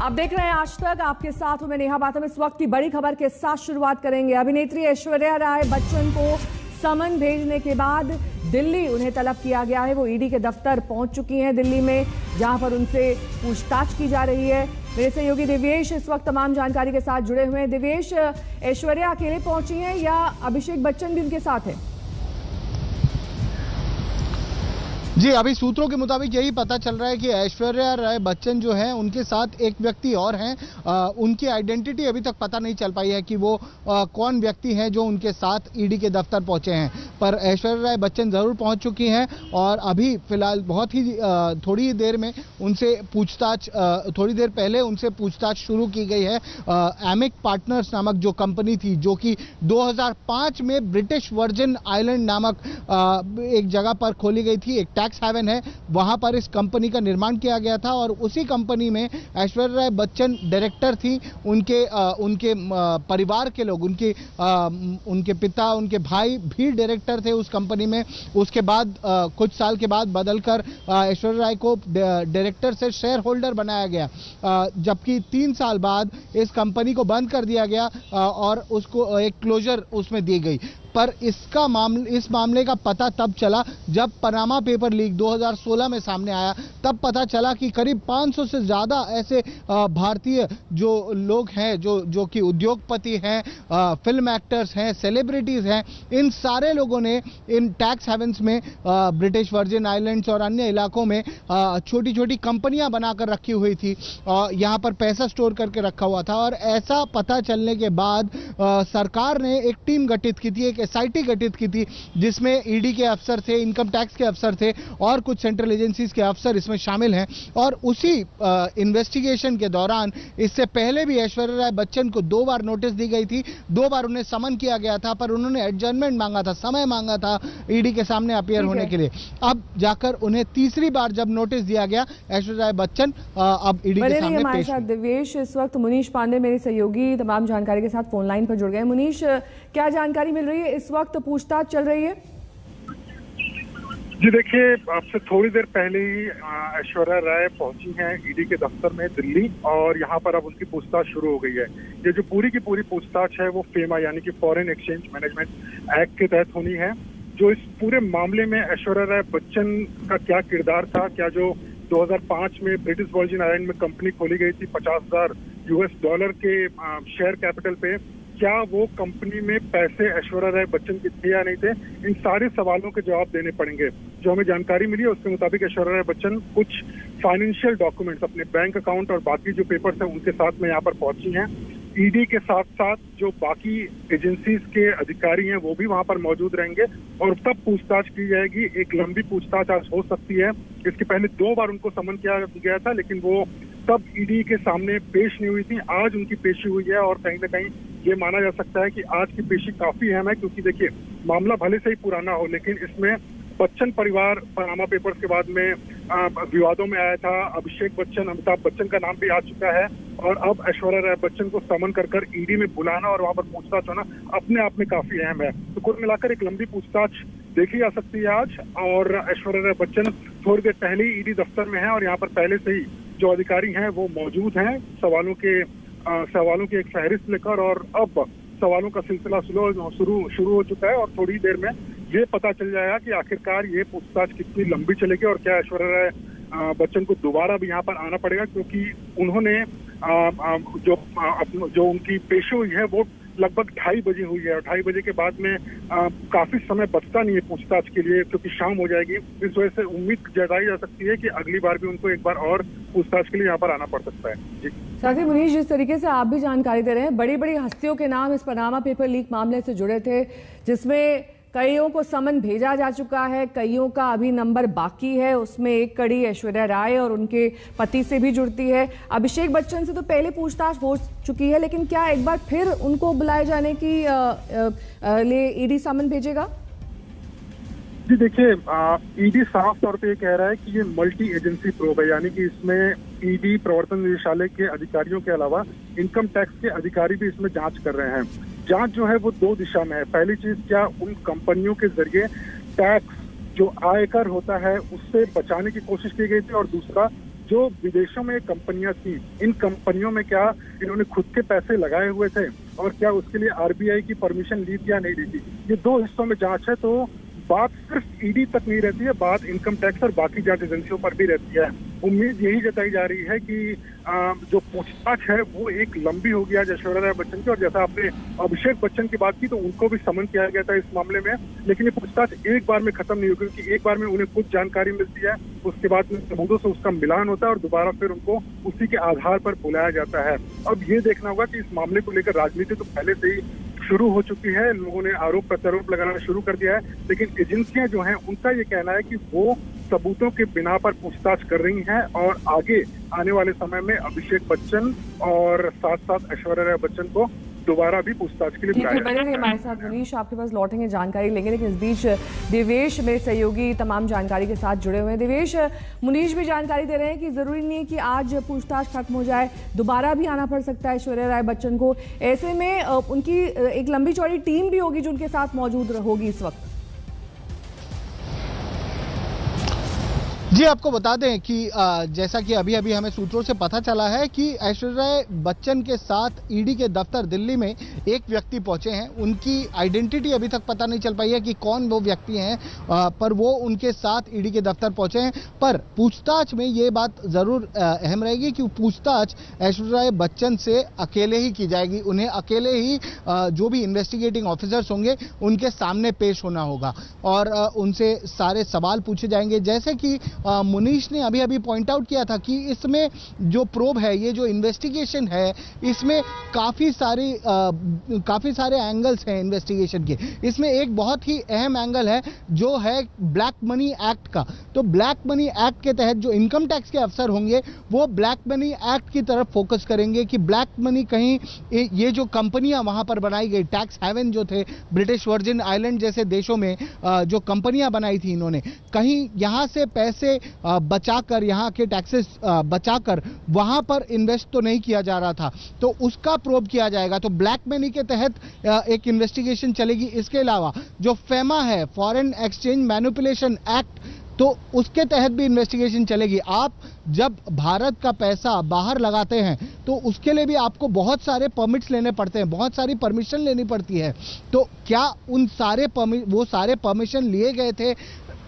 आप देख रहे हैं आज तक, आपके साथ हूं मैं नेहा बातम। इस वक्त की बड़ी खबर के साथ शुरुआत करेंगे। अभिनेत्री ऐश्वर्या राय बच्चन को समन भेजने के बाद दिल्ली उन्हें तलब किया गया है। वो ईडी के दफ्तर पहुंच चुकी हैं दिल्ली में, जहां पर उनसे पूछताछ की जा रही है। मेरे सहयोगी दिव्येश इस वक्त तमाम जानकारी के साथ जुड़े हुए हैं। दिव्येश, ऐश्वर्या अकेले पहुंची हैं या अभिषेक बच्चन भी उनके साथ है? जी, अभी सूत्रों के मुताबिक यही पता चल रहा है कि ऐश्वर्या राय बच्चन जो है उनके साथ एक व्यक्ति और हैं। उनकी आइडेंटिटी अभी तक पता नहीं चल पाई है कि वो कौन व्यक्ति हैं जो उनके साथ ईडी के दफ्तर पहुंचे हैं, पर ऐश्वर्या राय बच्चन जरूर पहुंच चुकी हैं और अभी फिलहाल बहुत ही थोड़ी देर में उनसे पूछताछ, थोड़ी देर पहले उनसे पूछताछ शुरू की गई है। एमिक पार्टनर्स नामक जो कंपनी थी, जो कि 2005 में ब्रिटिश वर्जिन आइलैंड नामक एक जगह पर खोली गई थी, एक टैक्स हेवन है, वहां पर इस कंपनी का निर्माण किया गया था और उसी कंपनी में ऐश्वर्या राय बच्चन डायरेक्टर थी। उनके परिवार के लोग, उनके पिता, उनके भाई भी डायरेक्टर थे उस कंपनी में। उसके बाद कुछ साल के बाद बदलकर ऐश्वर्या राय को डायरेक्टर से शेयर होल्डर बनाया गया, जबकि 3 साल बाद इस कंपनी को बंद कर दिया गया और उसको एक क्लोजर उसमें दी गई। पर इस मामले का पता तब चला जब पनामा पेपर लीक 2016 में सामने आया। तब पता चला कि करीब 500 से ज्यादा ऐसे भारतीय जो लोग हैं, जो कि उद्योगपति हैं, फिल्म एक्टर्स हैं, सेलिब्रिटीज हैं, इन सारे लोगों ने इन टैक्स हेवंस में, ब्रिटिश वर्जिन आइलैंड्स और अन्य इलाकों में छोटी छोटी कंपनियां बनाकर रखी हुई थी। यहाँ पर पैसा स्टोर करके रखा हुआ था और ऐसा पता चलने के बाद सरकार ने एक टीम गठित की थी, एक एसआईटी गठित की थी, जिसमें ईडी के अफसर थे, इनकम टैक्स के अफसर थे और कुछ सेंट्रल एजेंसीज के अफसर इसमें शामिल हैं। और उसी इन्वेस्टिगेशन के दौरान इससे पहले भी ऐश्वर्या राय बच्चन को 2 बार नोटिस दी गई थी, 2 बार उन्हें समन किया गया था, पर उन्होंने एडजर्नमेंट मांगा था, समय मांगा था ईडी के सामने अपीयर होने के लिए। अब जाकर उन्हें तीसरी बार जब नोटिस दिया गया, ऐश्वर्या राय बच्चन अब ईडी के सामने पेश हुई। दिव्येश, इस वक्त मुनीश पांडे मेरे सहयोगी तमाम जानकारी के साथ फोन लाइन पर जुड़ गए। मुनीश, क्या जानकारी मिल रही है? इस वक्त पूछताछ चल रही है? जी देखिए, आपसे थोड़ी देर पहले ही ऐश्वर्या राय पहुंची हैं ईडी के दफ्तर में दिल्ली और यहां पर अब उनकी पूछताछ शुरू हो गई है। ये जो पूरी की पूरी पूछताछ है वो फेमा यानी कि फॉरेन एक्सचेंज मैनेजमेंट एक्ट के तहत होनी है। जो इस पूरे मामले में ऐश्वर्या राय बच्चन का क्या किरदार था, क्या जो 2005 में ब्रिटिश वर्जिन आइलैंड में कंपनी खोली गई थी $50,000 के शेयर कैपिटल पे, क्या वो कंपनी में पैसे ऐश्वर्या राय बच्चन के थे या नहीं थे, इन सारे सवालों के जवाब देने पड़ेंगे। जो हमें जानकारी मिली है उसके मुताबिक ऐश्वर्या राय बच्चन कुछ फाइनेंशियल डॉक्यूमेंट्स, अपने बैंक अकाउंट और बाकी जो पेपर्स हैं उनके साथ में यहाँ पर पहुंची हैं। ईडी के साथ साथ जो बाकी एजेंसीज के अधिकारी हैं वो भी वहां पर मौजूद रहेंगे और तब पूछताछ की जाएगी। एक लंबी पूछताछ आज हो सकती है। इसके पहले 2 बार उनको समन किया गया था, लेकिन वो तब ईडी के सामने पेश नहीं हुई थी। आज उनकी पेशी हुई है और कहीं ना कहीं ये माना जा सकता है कि आज की पेशी काफी अहम है, क्योंकि देखिए मामला भले से ही पुराना हो, लेकिन इसमें बच्चन परिवार पनामा पेपर्स के बाद में विवादों में आया था। अभिषेक बच्चन, अमिताभ बच्चन का नाम भी आ चुका है और अब ऐश्वर्या राय बच्चन को समन कर ईडी में बुलाना और वहां पर पूछताछ होना अपने आप में काफी अहम है। तो कुल मिलाकर एक लंबी पूछताछ देखी जा सकती है आज। और ऐश्वर्या राय बच्चन थोड़ी देर पहले ही ईडी दफ्तर में है और यहाँ पर पहले से ही जो अधिकारी हैं वो मौजूद हैं सवालों की एक फहरिस्त लेकर, और अब सवालों का सिलसिला शुरू हो चुका है और थोड़ी देर में ये पता चल जाएगा कि आखिरकार ये पूछताछ कितनी लंबी चलेगी और क्या ऐश्वर्या राय बच्चन को दोबारा भी यहाँ पर आना पड़ेगा, क्योंकि उन्होंने जो उनकी पेशी हुई है वो लगभग 2:30 बजे हुई है और 2:30 बजे के बाद में काफी समय बचता नहीं है पूछताछ के लिए, क्योंकि शाम हो जाएगी। इस वजह से उम्मीद जताई जा सकती है कि अगली बार भी उनको एक बार और पूछताछ के लिए यहाँ पर आना पड़ सकता है। जी साथ ही मुनीश, जिस तरीके से आप भी जानकारी दे रहे हैं, बड़ी बड़ी हस्तियों के नाम इस पनामा पेपर लीक मामले से जुड़े थे, जिसमें कईयों को समन भेजा जा चुका है, कईयों का अभी नंबर बाकी है। उसमें एक कड़ी ऐश्वर्या राय और उनके पति से भी जुड़ती है। अभिषेक बच्चन से तो पहले पूछताछ हो चुकी है, लेकिन क्या एक बार फिर उनको बुलाए जाने की लिए ईडी समन भेजेगा? जी देखिए, ईडी साफ तौर पे ये कह रहा है कि ये मल्टी एजेंसी प्रोब है, यानी कि इसमें ईडी, प्रवर्तन निदेशालय के अधिकारियों के अलावा इनकम टैक्स के अधिकारी भी इसमें जांच कर रहे हैं। जांच जो है वो 2 दिशा में है। पहली चीज, क्या उन कंपनियों के जरिए टैक्स जो आयकर होता है उससे बचाने की कोशिश की गई थी, और दूसरा जो विदेशों में कंपनियां थी, इन कंपनियों में क्या इन्होंने खुद के पैसे लगाए हुए थे और क्या उसके लिए आरबीआई की परमिशन ली थी या नहीं ली थी। ये दो हिस्सों में जांच है, तो बात सिर्फ ईडी तक नहीं रहती है, बात इनकम टैक्स और बाकी जांच एजेंसियों पर भी रहती है। उम्मीद यही जताई जा रही है कि जो पूछताछ है वो एक लंबी होगी आज ऐश्वर्या राय बच्चन की। और जैसा आपने अभिषेक बच्चन की बात की, तो उनको भी समन किया गया था इस मामले में, लेकिन ये पूछताछ एक बार में खत्म नहीं होगी, क्योंकि एक बार में उन्हें कुछ जानकारी मिलती है, उसके बाद में सबूतों से उसका मिलान होता है और दोबारा फिर उनको उसी के आधार पर बुलाया जाता है। अब ये देखना होगा कि इस मामले को लेकर राजनीति तो पहले से ही शुरू हो चुकी है, लोगों ने आरोप प्रत्यारोप लगाना शुरू कर दिया है, लेकिन एजेंसियां जो हैं उनका ये कहना है कि वो सबूतों के बिना पर पूछताछ कर रही हैं और आगे आने वाले समय में अभिषेक बच्चन और साथ साथ ऐश्वर्या राय बच्चन को दोबारा भी पूछताछ के लिए बुलाया। बने रहिए हमारे साथ मुनीश, आपके पास लौटेंगे, जानकारी लेंगे, लेकिन इस बीच देवेश मेरे सहयोगी तमाम जानकारी के साथ जुड़े हुए हैं। देवेश, मुनीश भी जानकारी दे रहे हैं कि जरूरी नहीं है कि आज पूछताछ खत्म हो जाए, दोबारा भी आना पड़ सकता है ऐश्वर्या राय बच्चन को। ऐसे में उनकी एक लंबी चौड़ी टीम भी होगी जो उनके साथ मौजूद होगी इस वक्त। जी, आपको बता दें कि जैसा कि अभी अभी हमें सूत्रों से पता चला है कि ऐश्वर्या राय बच्चन के साथ ईडी के दफ्तर दिल्ली में एक व्यक्ति पहुंचे हैं। उनकी आइडेंटिटी अभी तक पता नहीं चल पाई है कि कौन वो व्यक्ति हैं, पर वो उनके साथ ईडी के दफ्तर पहुंचे हैं। पर पूछताछ में ये बात जरूर अहम रहेगी कि पूछताछ ऐश्वर्या राय बच्चन से अकेले ही की जाएगी। उन्हें अकेले ही जो भी इन्वेस्टिगेटिंग ऑफिसर्स होंगे उनके सामने पेश होना होगा और उनसे सारे सवाल पूछे जाएंगे। जैसे कि मुनीश ने अभी अभी पॉइंट आउट किया था कि इसमें जो प्रोब है, ये जो इन्वेस्टिगेशन है, इसमें काफी सारे एंगल्स हैं इन्वेस्टिगेशन के। इसमें एक बहुत ही अहम एंगल है जो है ब्लैक मनी एक्ट का। तो ब्लैक मनी एक्ट के तहत जो इनकम टैक्स के अफसर होंगे वो ब्लैक मनी एक्ट की तरफ फोकस करेंगे कि ब्लैक मनी कहीं ये जो कंपनियां वहां पर बनाई गई, टैक्स हेवन जो थे, ब्रिटिश वर्जिन आइलैंड जैसे देशों में जो कंपनियां बनाई थी इन्होंने, कहीं यहां से पैसे बचाकर, यहां के टैक्सेस बचाकर वहां पर इन्वेस्ट तो नहीं किया जा रहा था, तो उसका प्रोब किया जाएगा। तो ब्लैक मनी के तहत एक इन्वेस्टिगेशन चलेगी। इसके अलावा जो फेमा है, फॉरेन एक्सचेंज मैनिपुलेशन एक्ट, तो उसके तहत भी इन्वेस्टिगेशन चलेगी। आप जब भारत का पैसा बाहर लगाते हैं तो उसके लिए भी आपको बहुत सारे परमिट्स लेने पड़ते हैं, बहुत सारी परमिशन लेनी पड़ती है। तो क्या उन सारे वो सारे परमिशन लिए गए थे?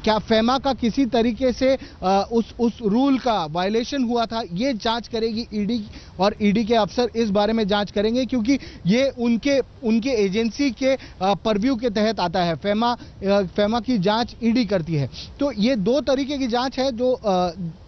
क्या फेमा का किसी तरीके से उस रूल का वायलेशन हुआ था? ये जांच करेगी ईडी, और ईडी के अफसर इस बारे में जांच करेंगे क्योंकि ये उनके एजेंसी के परव्यू के तहत आता है। फेमा की जांच ईडी करती है। तो ये दो तरीके की जांच है जो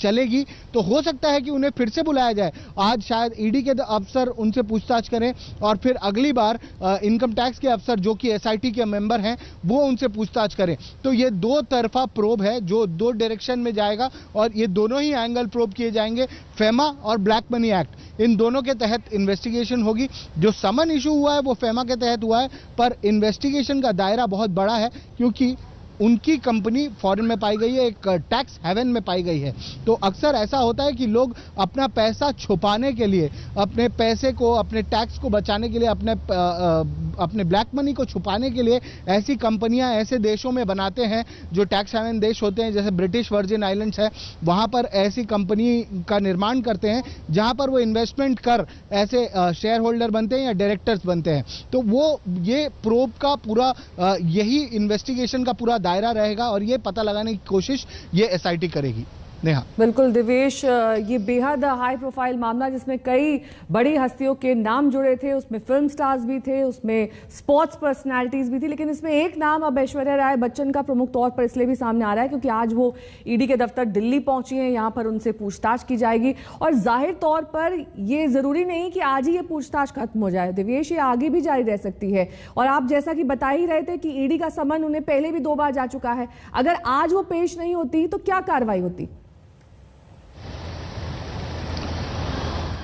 चलेगी। तो हो सकता है कि उन्हें फिर से बुलाया जाए। आज शायद ईडी के अफसर उनसे पूछताछ करें और फिर अगली बार इनकम टैक्स के अफसर जो कि एसआईटी के मेंबर हैं वो उनसे पूछताछ करें। तो ये दो तरफा प्रोब है जो दो डायरेक्शन में जाएगा और ये दोनों ही एंगल प्रोब किए जाएंगे। फेमा और ब्लैक मनी एक्ट, इन दोनों के तहत इन्वेस्टिगेशन होगी। जो समन इशू हुआ है वो फेमा के तहत हुआ है, पर इन्वेस्टिगेशन का दायरा बहुत बड़ा है क्योंकि उनकी कंपनी फॉरेन में पाई गई है, एक टैक्स हेवन में पाई गई है। तो अक्सर ऐसा होता है कि लोग अपना पैसा छुपाने के लिए, अपने पैसे को, अपने टैक्स को बचाने के लिए, अपने ब्लैक मनी को छुपाने के लिए ऐसी कंपनियां ऐसे देशों में बनाते हैं जो टैक्स हेवन देश होते हैं, जैसे ब्रिटिश वर्जिन आइलैंड्स है। वहां पर ऐसी कंपनी का निर्माण करते हैं जहां पर वो इन्वेस्टमेंट कर ऐसे शेयर होल्डर बनते हैं या डायरेक्टर्स बनते हैं। तो वो ये प्रोब का पूरा यही इन्वेस्टिगेशन का पूरा दायरा रहेगा और ये पता लगाने की कोशिश ये एसआईटी करेगी। नेहा। बिल्कुल दिवेश, ये बेहद हाई प्रोफाइल मामला जिसमें कई बड़ी हस्तियों के नाम जुड़े थे, उसमें फिल्म स्टार्स भी थे, उसमें स्पोर्ट्स पर्सनालिटीज भी थी, लेकिन इसमें एक नाम अब ऐश्वर्या राय बच्चन का प्रमुख तौर पर इसलिए भी सामने आ रहा है क्योंकि आज वो ईडी के दफ्तर दिल्ली पहुंची हैं, यहां पर उनसे पूछताछ की जाएगी। और जाहिर तौर पर ये जरूरी नहीं कि आज ही ये पूछताछ खत्म हो जाए दिवेश, ये आगे भी जारी रह सकती है। और आप जैसा कि बता ही रहे थे कि ईडी का समन उन्हें पहले भी 2 बार जा चुका है, अगर आज वो पेश नहीं होती तो क्या कार्रवाई होती?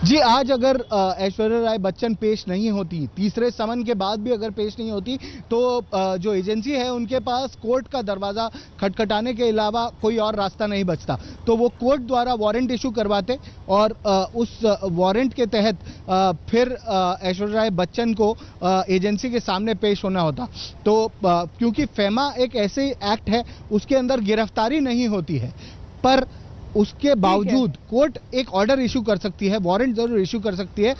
जी, आज अगर ऐश्वर्या राय बच्चन पेश नहीं होती, तीसरे समन के बाद भी अगर पेश नहीं होती, तो जो एजेंसी है उनके पास कोर्ट का दरवाजा खटखटाने के अलावा कोई और रास्ता नहीं बचता। तो वो कोर्ट द्वारा वारंट इशू करवाते और उस वारंट के तहत फिर ऐश्वर्या राय बच्चन को एजेंसी के सामने पेश होना होता। तो क्योंकि फेमा एक ऐसे एक्ट है, उसके अंदर गिरफ्तारी नहीं होती है, पर उसके बावजूद कोर्ट एक ऑर्डर इशू कर सकती है, वारंट जरूर इशू कर सकती है।